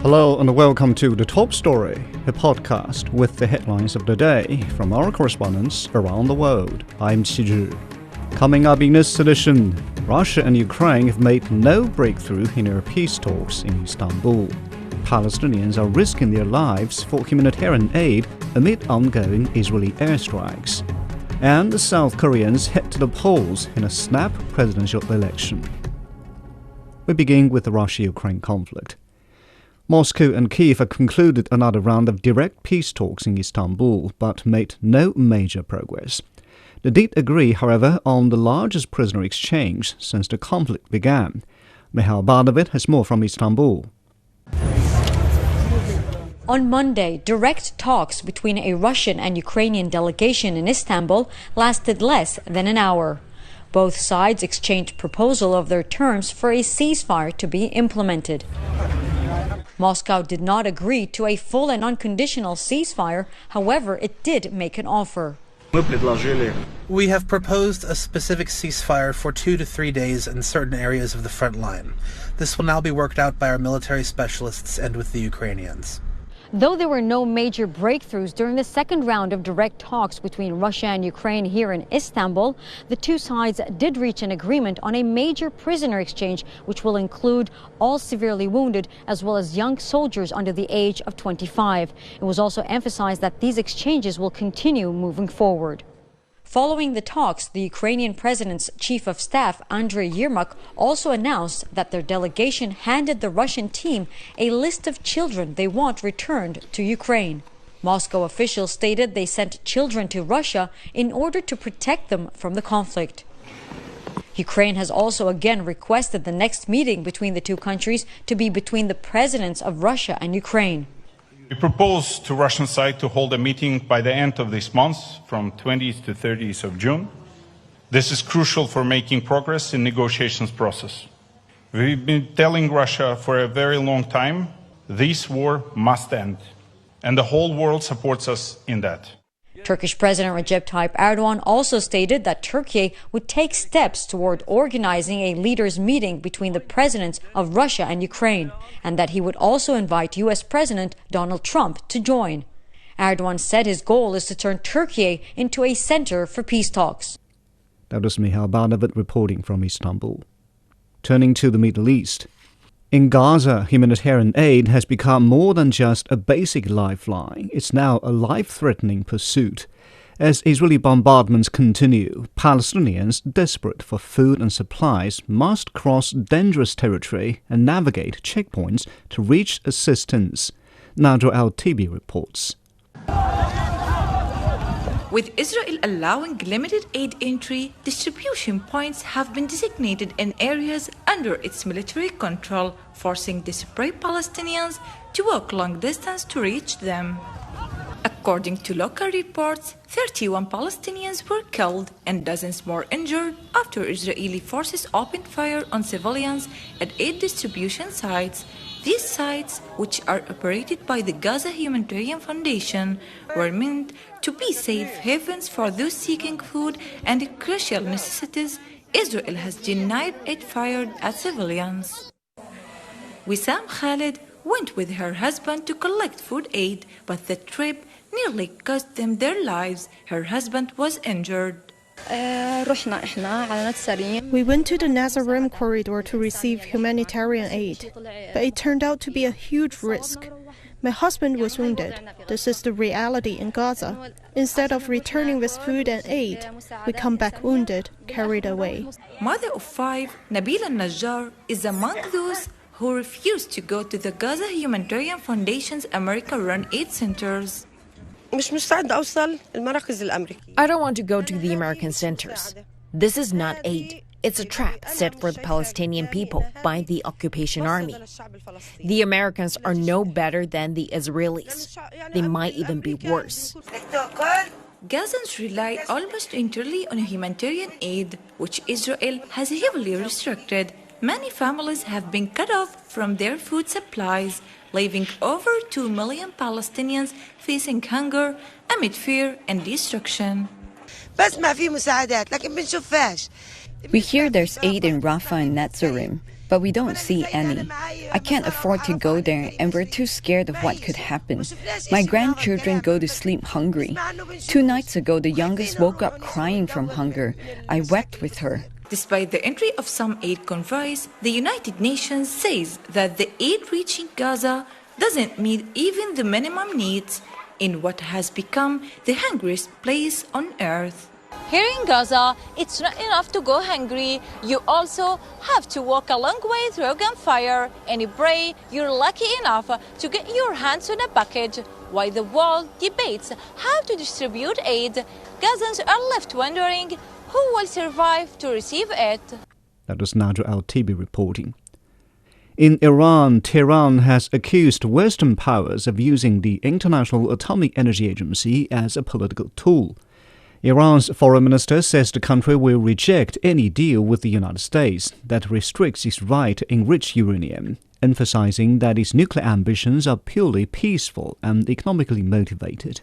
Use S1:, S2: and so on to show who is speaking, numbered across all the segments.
S1: Hello and welcome to The Top Story, a podcast with the headlines of the day from our correspondents around the world. I'm Qizhi. Coming up in this edition, Russia and Ukraine have made no breakthrough in their peace talks in Istanbul. Palestinians are risking their lives for humanitarian aid amid ongoing Israeli airstrikes. And the South Koreans head to the polls in a snap presidential election. We begin with the Russia-Ukraine conflict. Moscow and Kyiv have concluded another round of direct peace talks in Istanbul, but made no major progress. They did agree, however, on the largest prisoner exchange since the conflict began. Mihail Bardavid has more from Istanbul.
S2: On Monday, direct talks between a Russian and Ukrainian delegation in Istanbul lasted less than an hour. Both sides exchanged proposals of their terms for a ceasefire to be implemented. Moscow did not agree to a full and unconditional ceasefire, however, it did make an offer.
S3: We have proposed a specific ceasefire for 2 to 3 days in certain areas of the front line. This will now be worked out by our military specialists and with the Ukrainians.
S2: Though there were no major breakthroughs during the second round of direct talks between Russia and Ukraine here in Istanbul, the two sides did reach an agreement on a major prisoner exchange, which will include all severely wounded as well as young soldiers under the age of 25. It was also emphasized that these exchanges will continue moving forward. Following the talks, the Ukrainian president's chief of staff, Andriy Yermak, also announced that their delegation handed the Russian team a list of children they want returned to Ukraine. Moscow officials stated they sent children to Russia in order to protect them from the conflict. Ukraine has also again requested the next meeting between the two countries to be between the presidents of Russia and Ukraine.
S4: We propose to Russian side to hold a meeting by the end of this month, from 20th to 30th of June. This is crucial for making progress in negotiations process. We've been telling Russia for a very long time, this war must end, and the whole world supports us in that.
S2: Turkish President Recep Tayyip Erdogan also stated that Turkey would take steps toward organizing a leaders' meeting between the presidents of Russia and Ukraine, and that he would also invite U.S. President Donald Trump to join. Erdogan said his goal is to turn Turkey into a center for peace talks.
S1: That was Mihail Bardavid reporting from Istanbul. Turning to the Middle East. In Gaza, humanitarian aid has become more than just a basic lifeline. It's now a life-threatening pursuit. As Israeli bombardments continue, Palestinians desperate for food and supplies must cross dangerous territory and navigate checkpoints to reach assistance. Nadra Al-Tibi reports.
S5: With Israel allowing limited aid entry, distribution points have been designated in areas under its military control, forcing desperate Palestinians to walk long distance to reach them. According to local reports, 31 Palestinians were killed and dozens more injured after Israeli forces opened fire on civilians at 8 distribution sites. These sites, which are operated by the Gaza Humanitarian Foundation, were meant to be safe havens for those seeking food and crucial necessities. Israel has denied it fired at civilians. Wissam Khalid went with her husband to collect food aid, but the trip nearly cost them their lives. Her husband was injured.
S6: We went to the Nazarene corridor to receive humanitarian aid, but it turned out to be a huge risk. My husband was wounded. This is the reality in Gaza. Instead of returning with food and aid, we come back wounded, carried away.
S5: Mother of 5, Nabila Najjar, is among those who refused to go to the Gaza Humanitarian Foundation's America-run aid centers.
S7: I
S8: don't want to go to the American centers. This is not aid. It's a trap set for the Palestinian people by the occupation army. The Americans are no better than the Israelis. They might even be worse.
S5: Gazans rely almost entirely on humanitarian aid, which Israel has heavily restricted. Many families have been cut off from their food supplies, leaving over 2 million Palestinians facing hunger amid fear and destruction.
S9: We hear there's aid in Rafah and Nazarene,
S7: but we don't see any. I can't afford to go there, and we're too scared of what could happen. My grandchildren go to sleep hungry. 2 nights ago, the youngest woke up crying from hunger. I wept with her.
S5: Despite the entry of some aid convoys, the United Nations says that the aid reaching Gaza doesn't meet even the minimum needs in what has become the hungriest place on earth. Here in Gaza, it's not enough to go hungry. You also have to walk a long way through gunfire and pray you're lucky enough to get your hands on a package. While the world debates how to distribute aid, Gazans are left wondering who will survive to receive it.
S1: That was Nader Al-Tibi reporting. In Iran, Tehran has accused Western powers of using the International Atomic Energy Agency as a political tool. Iran's foreign minister says the country will reject any deal with the United States that restricts its right to enrich uranium, emphasizing that its nuclear ambitions are purely peaceful and economically motivated.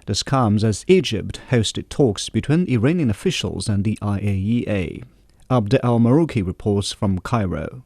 S1: This comes as Egypt hosted talks between Iranian officials and the IAEA. Abd al-Marouki reports from Cairo.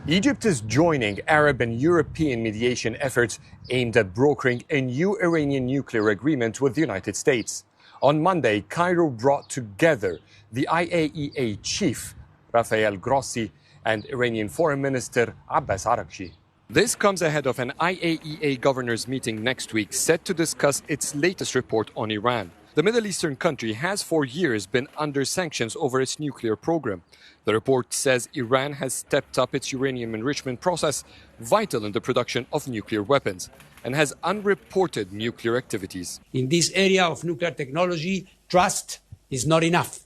S9: Egypt is joining Arab and European mediation efforts aimed at brokering a new Iranian nuclear agreement with the United States. On Monday, Cairo brought together the IAEA chief, Rafael Grossi, and Iranian Foreign Minister Abbas Araghchi. This comes ahead of an IAEA governors meeting next week set to discuss its latest report on Iran. The Middle Eastern country has for years been under sanctions over its nuclear program. The report says Iran has stepped up its uranium enrichment process, vital in the production of nuclear weapons, and has unreported nuclear activities.
S10: In this area of nuclear technology, trust is not enough.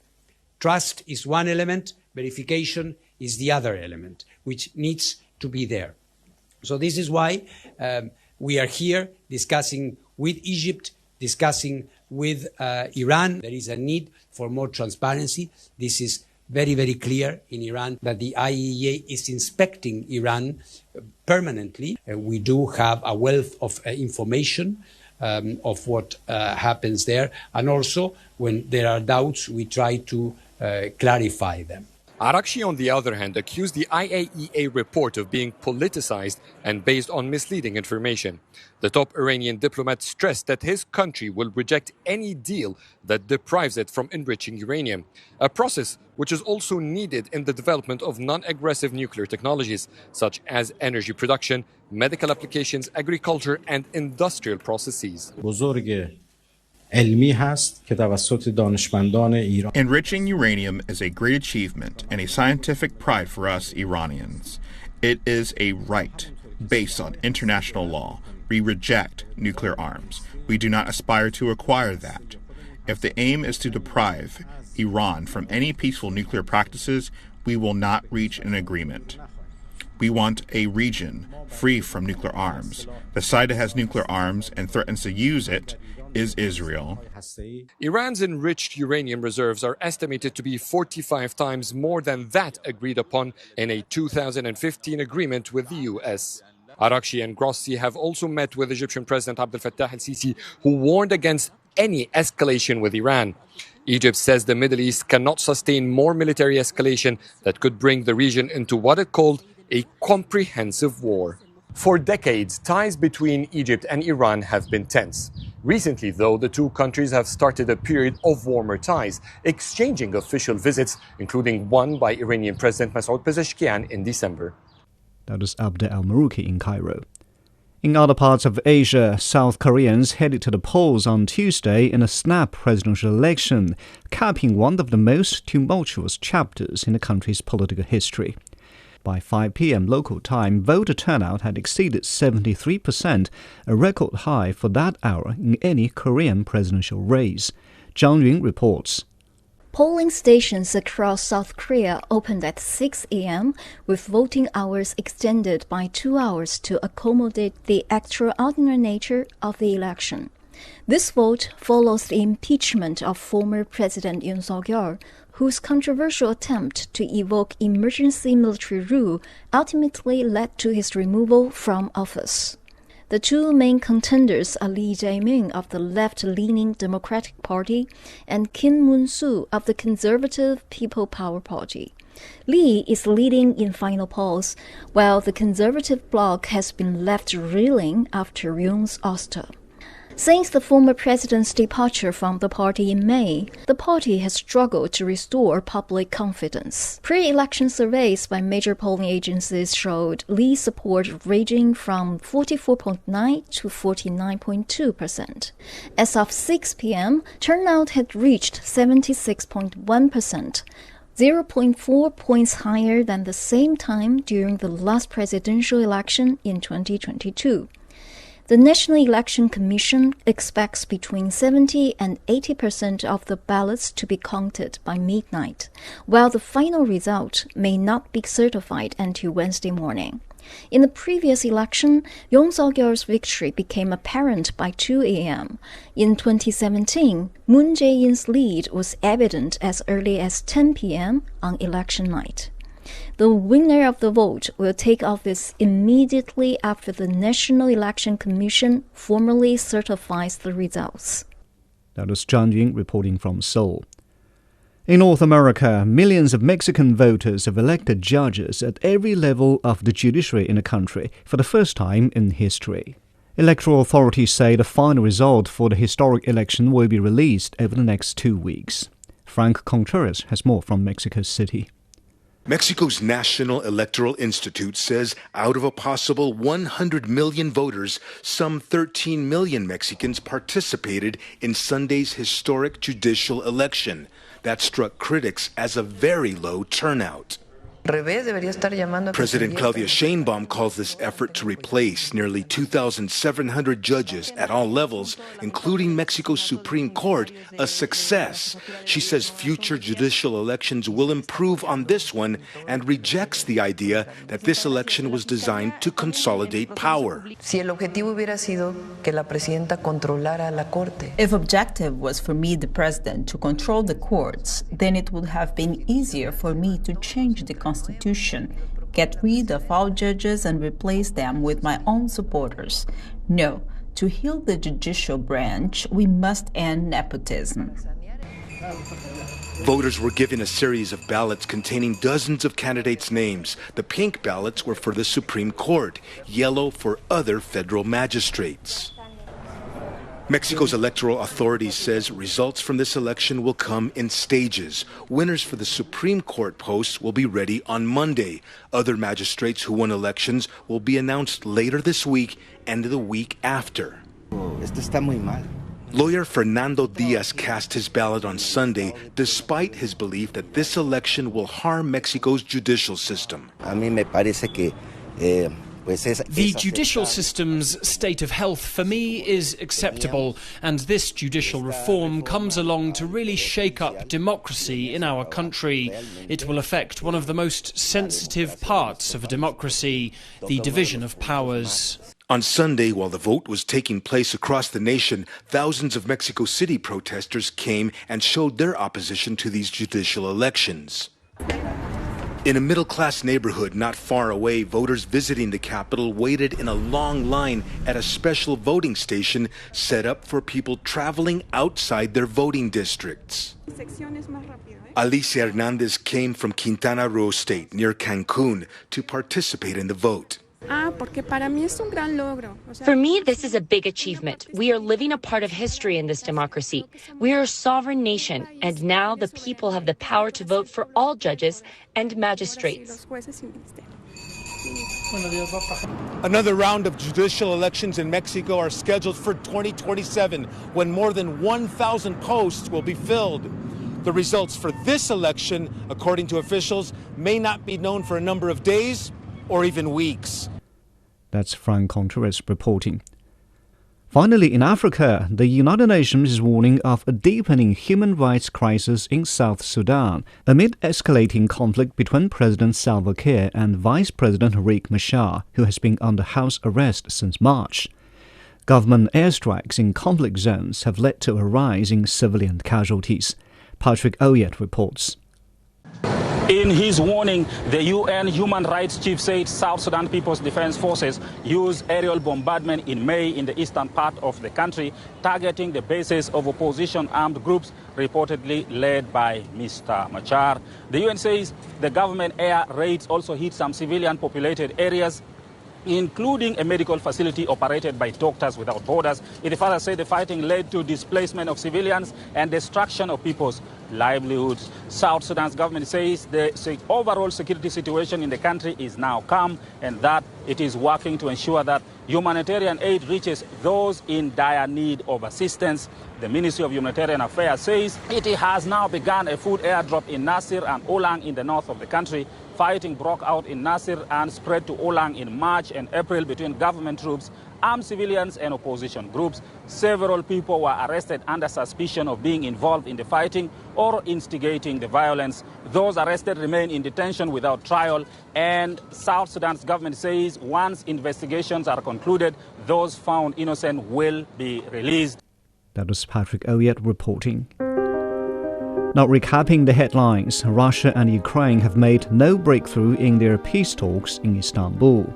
S10: Trust is one element, verification is the other element, which needs to be there. So this is why we are here discussing with Egypt, discussing with Iran. There is a need for more transparency. This is very, very clear in Iran that the IAEA is inspecting Iran permanently. We do have a wealth of information of what happens there. And also, when there are doubts, we try to clarify them.
S9: Araghchi, on the other hand, accused the IAEA report of being politicized and based on misleading information. The top Iranian diplomat stressed that his country will reject any deal that deprives it from enriching uranium, a process which is also needed in the development of non-aggressive nuclear technologies, such as energy production, medical applications, agriculture, and industrial processes.
S11: Enriching uranium is a great achievement and a scientific pride for us Iranians. It is a right based on international law. We reject nuclear arms. We do not aspire to acquire that. If the aim is to deprive Iran from any peaceful nuclear practices, we will not reach an agreement. We want a region free from nuclear arms. The side that has nuclear arms and threatens to use it is Israel.
S9: Iran's enriched uranium reserves are estimated to be 45 times more than that agreed upon in a 2015 agreement with the US. Araghchi and Grossi have also met with Egyptian President Abdel Fattah el-Sisi, who warned against any escalation with Iran. Egypt says the Middle East cannot sustain more military escalation that could bring the region into what it called a comprehensive war. For decades, ties between Egypt and Iran have been tense. Recently, though, the two countries have started a period of warmer ties, exchanging official visits, including one by Iranian President Masoud Pezeshkian in December.
S1: That was Abd al-Marouki in Cairo. In other parts of Asia, South Koreans headed to the polls on Tuesday in a snap presidential election, capping one of the most tumultuous chapters in the country's political history. By 5 p.m. local time, voter turnout had exceeded 73%, a record high for that hour in any Korean presidential race. Zhang Yun reports.
S12: Polling stations across South Korea opened at 6 a.m., with voting hours extended by 2 hours to accommodate the extraordinary nature of the election. This vote follows the impeachment of former President Yoon Suk-yeol, whose controversial attempt to evoke emergency military rule ultimately led to his removal from office. The two main contenders are Lee Jae-myung of the left-leaning Democratic Party and Kim Moon-soo of the Conservative People Power Party. Li is leading in final polls, while the conservative bloc has been left reeling after Yung's ouster. Since the former president's departure from the party in May, the party has struggled to restore public confidence. Pre-election surveys by major polling agencies showed Li's support ranging from 44.9% to 49.2%. As of 6 p.m., turnout had reached 76.1%, 0.4 points higher than the same time during the last presidential election in 2022. The National Election Commission expects between 70 and 80% of the ballots to be counted by midnight, while the final result may not be certified until Wednesday morning. In the previous election, Yoon Suk-yeol's victory became apparent by 2 a.m. In 2017, Moon Jae-in's lead was evident as early as 10 p.m. on election night. The winner of the vote will take office immediately after the National Election Commission formally certifies the results.
S1: That was Zhang Yun reporting from Seoul. In North America, millions of Mexican voters have elected judges at every level of the judiciary in the country for the first time in history. Electoral authorities say the final result for the historic election will be released over the next 2 weeks. Frank Contreras has more from Mexico City.
S13: Mexico's National Electoral Institute says out of a possible 100 million voters, some 13 million Mexicans participated in Sunday's historic judicial election. That struck critics as a very low turnout. President Claudia Sheinbaum calls this effort to replace nearly 2,700 judges at all levels, including Mexico's Supreme Court, a success. She says future judicial elections will improve on this one and rejects the idea that this election was designed to consolidate power.
S14: If objective was for me, the president, to control the courts, then it would have been easier for me to change the Constitution, get rid of all judges and replace them with my own supporters. No, to heal the judicial branch, we must end nepotism.
S13: Voters were given a series of ballots containing dozens of candidates' names. The pink ballots were for the Supreme Court, yellow for other federal magistrates. Mexico's electoral authorities says results from this election will come in stages. Winners for the Supreme Court posts will be ready on Monday. Other magistrates who won elections will be announced later this week and the week after. Lawyer Fernando Diaz cast his ballot on Sunday despite his belief that this election will harm Mexico's judicial system.
S15: The judicial system's state of health for me is acceptable, and this judicial reform comes along to really shake up democracy in our country. It will affect one of the most sensitive parts of a democracy, the division of powers.
S13: On Sunday, while the vote was taking place across the nation, thousands of Mexico City protesters came and showed their opposition to these judicial elections. In a middle-class neighborhood not far away, voters visiting the capital waited in a long line at a special voting station set up for people traveling outside their voting districts. Alicia Hernandez came from Quintana Roo State, near Cancun, to participate in the vote.
S16: For me, this is a big achievement. We are living a part of history in this democracy. We are a sovereign nation, and now the people have the power to vote for all judges and magistrates.
S13: Another round of judicial elections in Mexico are scheduled for 2027, when more than 1,000 posts will be filled. The results for this election, according to officials, may not be known for a number of days or even weeks.
S1: That's Frank Contreras reporting. Finally, in Africa, the United Nations is warning of a deepening human rights crisis in South Sudan amid escalating conflict between President Salva Kiir and Vice President Riek Machar, who has been under house arrest since March. Government airstrikes in conflict zones have led to a rise in civilian casualties. Patrick Oyet reports.
S17: In his warning, the UN Human Rights Chief said South Sudan People's Defense Forces used aerial bombardment in May in the eastern part of the country, targeting the bases of opposition armed groups reportedly led by Mr. Machar. The UN says the government air raids also hit some civilian populated areas, including a medical facility operated by Doctors Without Borders. It further said the fighting led to displacement of civilians and destruction of people's livelihoods. South Sudan's government says the overall security situation in the country is now calm and that it is working to ensure that humanitarian aid reaches those in dire need of assistance. The Ministry of Humanitarian Affairs says it has now begun a food airdrop in Nasir and Olang in the north of the country. Fighting broke out in Nasir and spread to Olang in March and April between government troops, armed civilians and opposition groups. Several people were arrested under suspicion of being involved in the fighting or instigating the violence. Those arrested remain in detention without trial, and South Sudan's government says once investigations are concluded, those found innocent will be released.
S1: That was Patrick Elliott reporting. Now, recapping the headlines, Russia and Ukraine have made no breakthrough in their peace talks in Istanbul.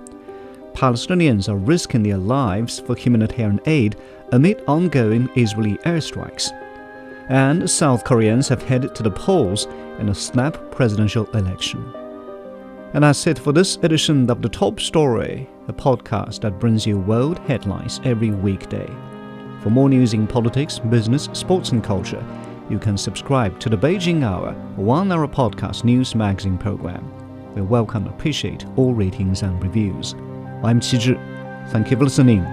S1: Palestinians are risking their lives for humanitarian aid amid ongoing Israeli airstrikes. And South Koreans have headed to the polls in a snap presidential election. And that's it for this edition of The Top Story, a podcast that brings you world headlines every weekday. For more news in politics, business, sports and culture, you can subscribe to the Beijing Hour, a 1-hour podcast news magazine program. We welcome and appreciate all ratings and reviews. I'm Qi Zhi. Thank you for listening.